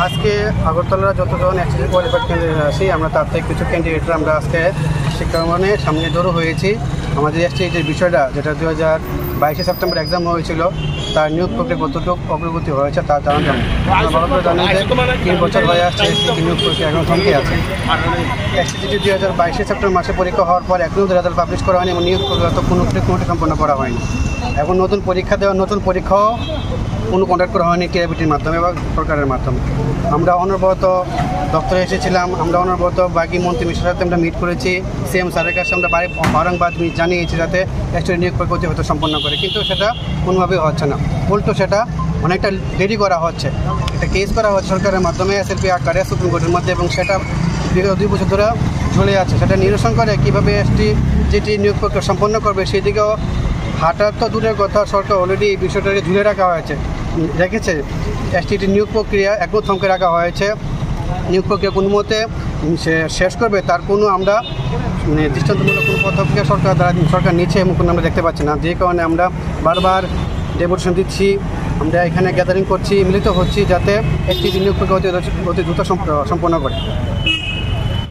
আজকে আগরতলার যতজন এসএসসি কোয়ালিফাইড ক্যান্ডিডেট আছি আমরা তার থেকে কিছু ক্যান্ডিডেটরা আমরা আজকে শিক্ষাঙ্গনের সামনে জড়ো হয়েছি। আমাদের এসটির বিষয়টা যেটা 2022 সেপ্টেম্বর এক্সাম হয়েছিল তার নিয়োগ প্রক্রিয়া কতটুকু অগ্রগতি হয়েছে তা জানা যাবে। আমরা ভালো করে জানি যে 3 বছর হয়ে আসছে এসটি নিয়োগ প্রক্রিয়া এখন থমকে আছে। এসটিজি 2022 সেপ্টেম্বর মাসে পরীক্ষা হওয়ার পর এখনও রেজাল্ট পাবলিশ করা হয়নি এবং নিয়োগ প্রক্রিয়া তো কোনোটি সম্পন্ন করা হয়নি। এখন নতুন পরীক্ষা দেওয়া নতুন পরীক্ষাও কোনো কন্ডাক্ট করা হয়নি টিআইবিটির মাধ্যমে বা সরকারের মাধ্যমে। আমরা অনবরত দপ্তরে এসেছিলাম, আমরা অনবরত বাকি মন্ত্রী মিশ্রের সাথে আমরা মিট করেছি, সিএম স্যারের কাছে আমরা বারংবার জানিয়েছি যাতে এসটি নিয়োগ প্রক্রিয়া হয়তো সম্পন্ন করে, কিন্তু সেটা কোনোভাবেই হচ্ছে না। উল্টো সেটা অনেকটা দেরি করা হচ্ছে। একটা কেস করা হচ্ছে সরকারের মাধ্যমে এসএলপি আকারে সুপ্রিম কোর্টের মধ্যে এবং সেটা বিগত 2 বছর ধরে ঝুলে আছে। সেটা নিরসন করে কীভাবে এসটি যেটি নিয়োগ প্রক্রিয়া সম্পন্ন করবে সেদিকেও হাঁটার তো দূরের কথা, সরকার অলরেডি এই বিষয়টাকে ঝুলে রেখেছে। এসটিটি নিয়োগ প্রক্রিয়া একদম থমকে রাখা হয়েছে। নিয়োগ প্রক্রিয়া কোনো মতে শেষ করবে তার কোনো আমরা দৃষ্টান্তমূলক কোনো পদক্ষেপ সরকার নিচ্ছে এমন কোনো আমরা দেখতে পাচ্ছি না। যে কারণে আমরা বারবার ডেপুটেশন দিচ্ছি, আমরা এখানে গ্যাদারিং করছি, মিলিত হচ্ছি যাতে এসটিটি নিয়োগ প্রক্রিয়া অতি দ্রুত সম্পন্ন করে।